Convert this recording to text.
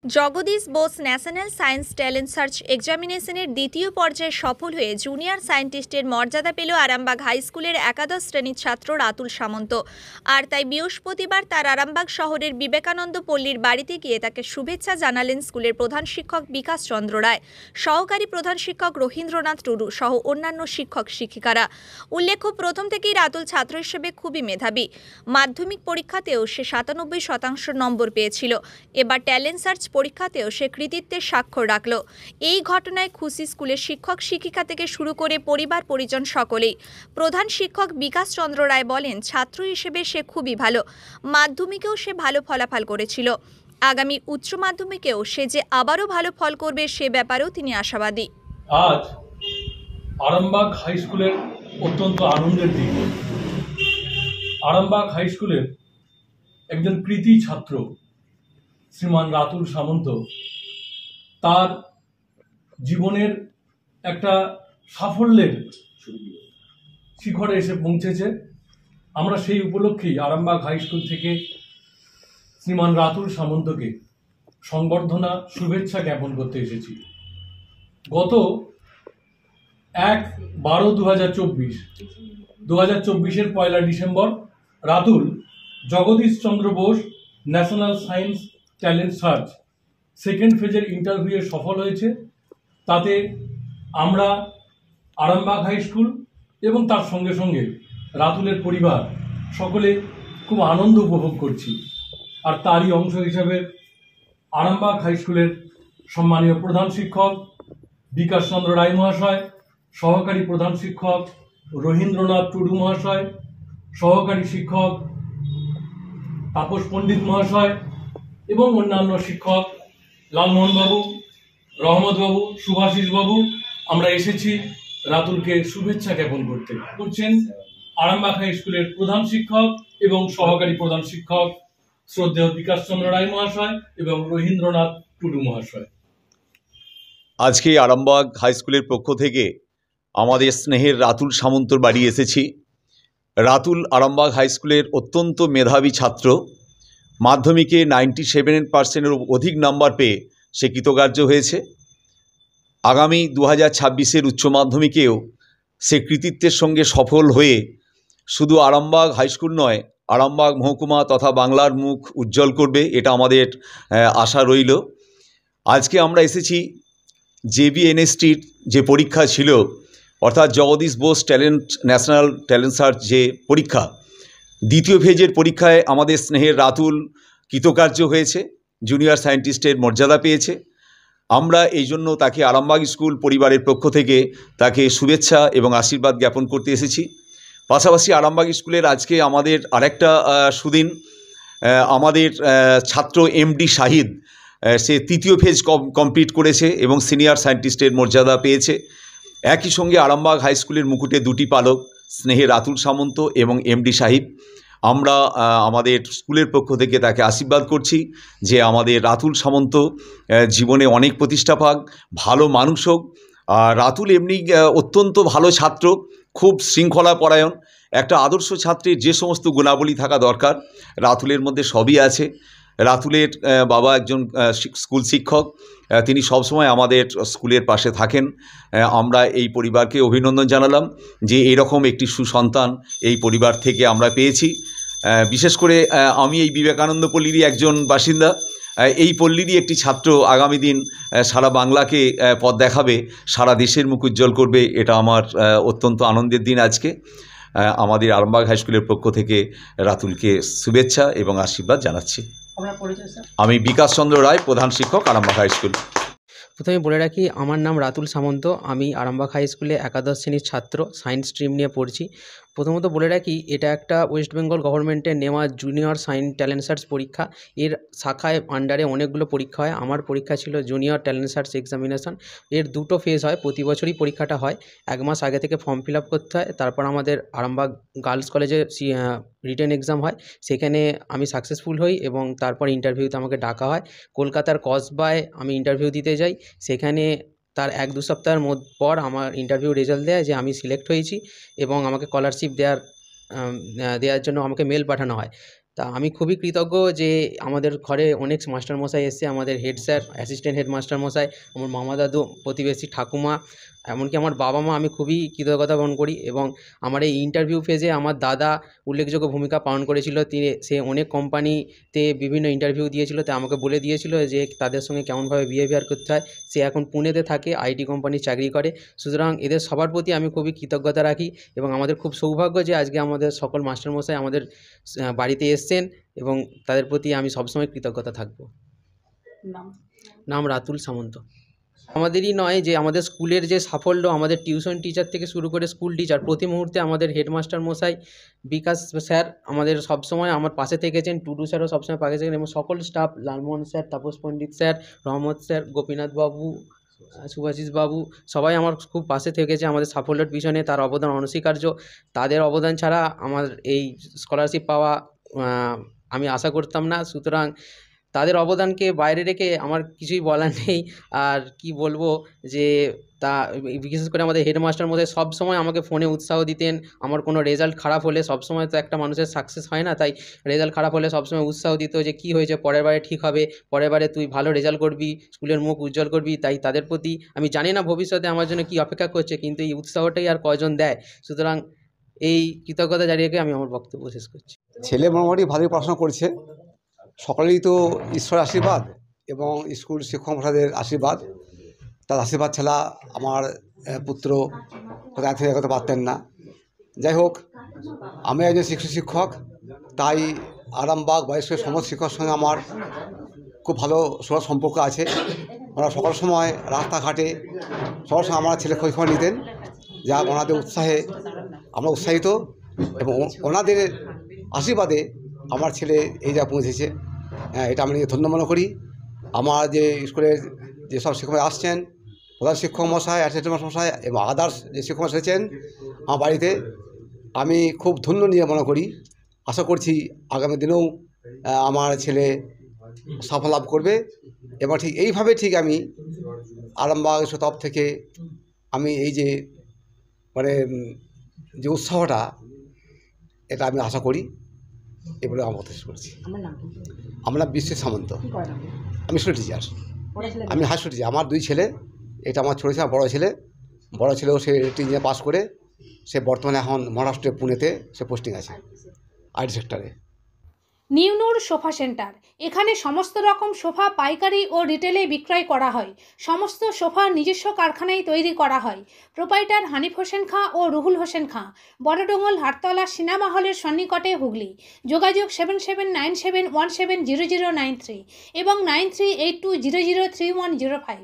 Jagadish Bose national science talent search এক্সামিনেশনের দ্বিতীয় পর্যায়ে সফল হয়ে জুনিয়র সায়েন্টিস্টের মর্যাদা পেল আরামবাগ হাই স্কুলের একাদশ শ্রেণীর ছাত্র রাতুল সামন্ত। আর তাই বৃহস্পতিবার তার আরামবাগ শহরের বিবেকানন্দ পল্লীর বাড়িতে গিয়ে তাকে শুভেচ্ছা জানালেন স্কুলের প্রধান শিক্ষক বিকাশ চন্দ্র রায়, সহকারী প্রধান শিক্ষক রবীন্দ্রনাথ টুডু সহ অন্যান্য শিক্ষক শিক্ষিকারা। উল্লেখ্য, প্রথম থেকেই রাতুল ছাত্র হিসেবে খুবই মেধাবী। মাধ্যমিক পরীক্ষাতেও সে 97% নম্বর পেয়েছিল। এবার ট্যালেন্ট সার্চ পরীক্ষাতেও সে কৃতিত্বের স্বাক্ষর রাখল। এই ঘটনায় খুশি স্কুলের শিক্ষক শিক্ষিকা থেকে শুরু করে পরিবার পরিজন সকলেই। প্রধান শিক্ষক বিকাশ চন্দ্র রায় বলেন, ছাত্র হিসেবে সে খুবই ভালো। মাধ্যমিকেও সে ভালো ফলাফল করেছিল। আগামী উচ্চ মাধ্যমিকেও সে যে আবারও ভালো ফল করবে সে ব্যাপারেও তিনি আশাবাদী। আজ আরামবাগ হাই স্কুলের অত্যন্ত আনন্দের দিন। আরামবাগ হাই স্কুলের একজন কৃতি ছাত্র শ্রীমান রাতুল সামন্ত তার জীবনের একটা সাফল্যের শিখরে এসে পৌঁছেছে। আমরা সেই উপলক্ষেই আরামবাগ হাই স্কুল থেকে শ্রীমান রাতুল সামন্তকে সংবর্ধনা শুভেচ্ছা জ্ঞাপন করতে এসেছি। গত 1/12/2024 পয়লা December Ratul Jagadish Chandra Bose national science talent search second ফেজের ইন্টারভিউয়ে সফল হয়েছে। তাতে আমরা আরামবাগ হাই স্কুল এবং তার সঙ্গে সঙ্গে রাতুলের পরিবার সকলে খুব আনন্দ উপভোগ করছি। আর তারই অংশ হিসাবে আরামবাগ হাই স্কুলের সম্মানীয় প্রধান শিক্ষক বিকাশ চন্দ্র রায় মহাশয়, সহকারী প্রধান শিক্ষক রবীন্দ্রনাথ টুডু মহাশয়, সহকারী শিক্ষক তাপস পণ্ডিত মহাশয় এবং অন্যান্য শিক্ষক লালমোহন বাবু, রহমত বাবু, সুভাষিস বাবু, আমরা এসেছি রাতুলকে শুভেচ্ছা জ্ঞাপন করছেন আরামবাগ হাই স্কুলের প্রধান শিক্ষক এবং সহকারী প্রধান শিক্ষক শ্রদ্ধেয় বিকাশ চন্দ্র রায় মহাশয় এবং রবীন্দ্রনাথ টুডু মহাশয়। আজকে আরামবাগ হাই স্কুলের পক্ষ থেকে আমাদের স্নেহের রাতুল সামন্তর বাড়ি এসেছি। রাতুল আরামবাগ হাই স্কুলের অত্যন্ত মেধাবী ছাত্র। মাধ্যমিকে 97% অধিক নাম্বার পেয়ে সে কৃতকার্য হয়েছে। আগামী 2026 উচ্চ মাধ্যমিকেও সে কৃতিত্বের সঙ্গে সফল হয়ে শুধু আরামবাগ হাই স্কুল নয়, আরামবাগ মহকুমা তথা বাংলার মুখ উজ্জ্বল করবে, এটা আমাদের আশা রইল। আজকে আমরা এসেছি JBNSTর যে পরীক্ষা ছিল, অর্থাৎ Jagadish Bose national talent search যে পরীক্ষা, দ্বিতীয় ফেজের পরীক্ষায় আমাদের স্নেহের রাতুল কৃতকার্য হয়েছে, জুনিয়র সায়েন্টিস্টের মর্যাদা পেয়েছে। আমরা এই জন্য তাকে আরামবাগ স্কুল পরিবারের পক্ষ থেকে তাকে শুভেচ্ছা এবং আশীর্বাদ জ্ঞাপন করতে এসেছি। পাশাপাশি আরামবাগ স্কুলের আজকে আমাদের আরেকটা সুদিন, আমাদের ছাত্র MD শাহিদ সে তৃতীয় ফেজ কমপ্লিট করেছে এবং সিনিয়র সায়েন্টিস্টের মর্যাদা পেয়েছে। একই সঙ্গে আরামবাগ হাই স্কুলের মুকুটে দুটি পালক, স্নেহের রাতুল সামন্ত এবং MD সাহিব। আমরা আমাদের স্কুলের পক্ষ থেকে তাকে আশীর্বাদ করছি যে আমাদের রাতুল সামন্ত জীবনে অনেক প্রতিষ্ঠা পাক, ভালো মানুষ হোক। আর রাতুল এমনি অত্যন্ত ভালো ছাত্র, খুব শৃঙ্খলা পরায়ণ। একটা আদর্শ ছাত্রের যে সমস্ত গুণাবলী থাকা দরকার রাতুলের মধ্যে সবই আছে। রাতুলের বাবা একজন স্কুল শিক্ষক, তিনি সবসময় আমাদের স্কুলের পাশে থাকেন। আমরা এই পরিবারকে অভিনন্দন জানালাম যে এরকম একটি সুসন্তান এই পরিবার থেকে আমরা পেয়েছি। বিশেষ করে আমি এই বিবেকানন্দ পল্লীরই একজন বাসিন্দা। এই পল্লীরই একটি ছাত্র আগামী দিন সারা বাংলাকে পথ দেখাবে, সারা দেশের মুখ উজ্জ্বল করবে, এটা আমার অত্যন্ত আনন্দের দিন আজকে। আমাদের আরামবাগ হাই স্কুলের পক্ষ থেকে রাতুলকে শুভেচ্ছা এবং আশীর্বাদ জানাচ্ছি। আমি বিকাশ চন্দ্র রায়, প্রধান শিক্ষক আরামবাগ হাই স্কুল। প্রথমে বলে রাখি, আমার নাম রাতুল সামন্ত। আমি আরামবাগ হাই স্কুলে একাদশ শ্রেণীর ছাত্র, সায়েন্স স্ট্রিম নিয়ে পড়ছি। প্রথমত বলে রাখি, এটা একটা ওয়েস্ট বেঙ্গল গভর্নমেন্টের নেওয়া জুনিয়র সায়েন্স ট্যালেন্ট সার্চ পরীক্ষা। এর শাখায় আন্ডারে অনেকগুলো পরীক্ষা হয়। আমার পরীক্ষা ছিল জুনিয়র ট্যালেন্ট সার্চ এক্সামিনেশন। এর দুটো ফেজ হয়, প্রতি বছরই পরীক্ষাটা হয়। 1 মাস আগে থেকে ফর্ম ফিল আপ করতে হয়। তারপর আমাদের আরামবাগ গার্লস কলেজে রিটেন এক্সাম হয়। সেখানে আমি সাকসেসফুল হই এবং তারপর ইন্টারভিউতে আমাকে ডাকা হয়। কলকাতার কসবায় আমি ইন্টারভিউ দিতে যাই। সেখানে তার 1-2 সপ্তাহের পর আমার ইন্টারভিউ রেজাল্ট দেয় যে আমি সিলেক্ট হয়েছি এবং আমাকে স্কলারশিপ দেওয়ার জন্য আমাকে মেল পাঠানো হয়। তা আমি খুবই কৃতজ্ঞ যে আমাদের ঘরে অনেক মাস্টারমশাই এসছে, আমাদের হেড স্যার, অ্যাসিস্ট্যান্ট হেড মাস্টারমশাই, আমার মামা দাদু, প্রতিবেশী ঠাকুমা, এমনকি আমার বাবা মা, আমি খুবই কৃতজ্ঞতা বহন করি। এবং আমার এই ইন্টারভিউ ফেজে আমার দাদা উল্লেখযোগ্য ভূমিকা পালন করেছিল। সে অনেক কোম্পানিতে বিভিন্ন ইন্টারভিউ দিয়েছিল, তাই আমাকে বলে দিয়েছিল যে তাদের সঙ্গে কেমনভাবে বিহেভিয়ার করতে হয়। সে এখন পুনেতে থাকে, আইটি কোম্পানির চাকরি করে। সুতরাং এদের সবার প্রতি আমি খুবই কৃতজ্ঞতা রাখি এবং আমাদের খুব সৌভাগ্য যে আজকে আমাদের সকল মাস্টারমশাই আমাদের বাড়িতে এসছেন এবং তাদের প্রতি আমি সবসময় কৃতজ্ঞতা থাকব। নাম রাতুল সামন্ত। আমাদেরই নয়, যে আমাদের স্কুলের যে সাফল্য, আমাদের টিউশন টিচার থেকে শুরু করে স্কুল টিচার, প্রতি মুহূর্তে আমাদের হেডমাস্টার মশাই, বিকাশ স্যার আমাদের সবসময় আমার পাশে থেকেছেন, টুডু স্যারও সবসময় পাশে থেকেছেন এবং সকল স্টাফ, লালমোহন স্যার, তাপস পণ্ডিত স্যার, রহমত স্যার, গোপীনাথ বাবু, সুভাষিস বাবু, সবাই আমার খুব পাশে থেকেছে আমাদের সাফল্যের পিছনে। তার অবদান অনস্বীকার্য। তাদের অবদান ছাড়া আমার এই স্কলারশিপ পাওয়া আমি আশা করতাম না। সুতরাং তাদের অবদানকে বাইরে রেখে আমার কিছুই বলার নেই। আর কি বলবো, যে তা বিশেষ করে আমাদের হেডমাস্টার মধ্যে সবসময় আমাকে ফোনে উৎসাহ দিতেন। আমার কোনো রেজাল্ট খারাপ হলে, সবসময় তো একটা মানুষের সাকসেস হয় না, তাই রেজাল্ট খারাপ হলে সবসময় উৎসাহ দিত যে কী হয়েছে, পরের বারে ঠিক হবে, পরের বারে তুই ভালো রেজাল্ট করবি, স্কুলের মুখ উজ্জ্বল করবি। তাই তাদের প্রতি আমি জানি না ভবিষ্যতে আমার জন্য কী অপেক্ষা করছে, কিন্তু এই উৎসাহটাই আর কয়জন দেয়। সুতরাং এই কৃতজ্ঞতা জানিয়ে রেখে আমি আমার বক্তব্য শেষ করছি। ছেলে মোটামুটি ভালোই পড়াশোনা করছে। সকলেই তো ঈশ্বরের আশীর্বাদ এবং স্কুল শিক্ষক মশাইদের আশীর্বাদ। তার আশীর্বাদ ছাড়া আমার পুত্র কোথায় থেকে এগোতে পারতেন না। যাই হোক, আমি একজন শিক্ষক, তাই আরামবাগ বয়স্কের সমস্ত শিক্ষকের সঙ্গে আমার খুব ভালো সুন্দর সম্পর্ক আছে। ওরা সকল সময় রাস্তাঘাটে সবার সময় আমার ছেলে খোঁজ খবর নিতেন, যা ওনাদের উৎসাহে আমরা উৎসাহিত এবং ওনাদের আশীর্বাদে আমার ছেলে এই যা পৌঁছেছে, এটা আমি ধন্য মনে করি। আমার যে স্কুলের যেসব শিক্ষক আসছেন, প্রধান শিক্ষক মশাই, অ্যাসিস্ট্যান্ট মশাই এবং আদার্স যে শিক্ষক এসেছেন আমার বাড়িতে, আমি খুব ধন্য নিয়ে মনে করি। আশা করছি আগামী দিনেও আমার ছেলে সাফল্য লাভ করবে এবং ঠিক এইভাবে ঠিক আমি আরামবাগ তরফ থেকে আমি এই যে মানে যে উৎসাহটা, এটা আমি আশা করি, এগুলো আমার কথা করছি। আমার নাম বিশ্ব সামন্ত। আমি স্কুল টিচার, আমি হাই স্কুল টিচার। আমার দুই ছেলে, এটা আমার ছোটো ছেলে, বড়ো ছেলে। বড়ো ছেলেও সে ইঞ্জিনিয়ার পাস করে সে বর্তমানে এখন মহারাষ্ট্রের পুনেতে সে পোস্টিং আছে আইটি সেক্টরে। নিউ নূর সোফা সেন্টার, এখানে সমস্ত রকম সোফা পাইকারি ও রিটেলে বিক্রয় করা হয়। সমস্ত সোফা নিজস্ব কারখানায় তৈরি করা হয়। প্রোপাইটার হানিফ হোসেন খাঁ ও রুহুল হোসেন খাঁ, বড়ডোঙ্গল, হাটতলা, সিনেমা হলের সন্নিকটে, হুগলি। যোগাযোগ 7797170093 এবং 9382003105।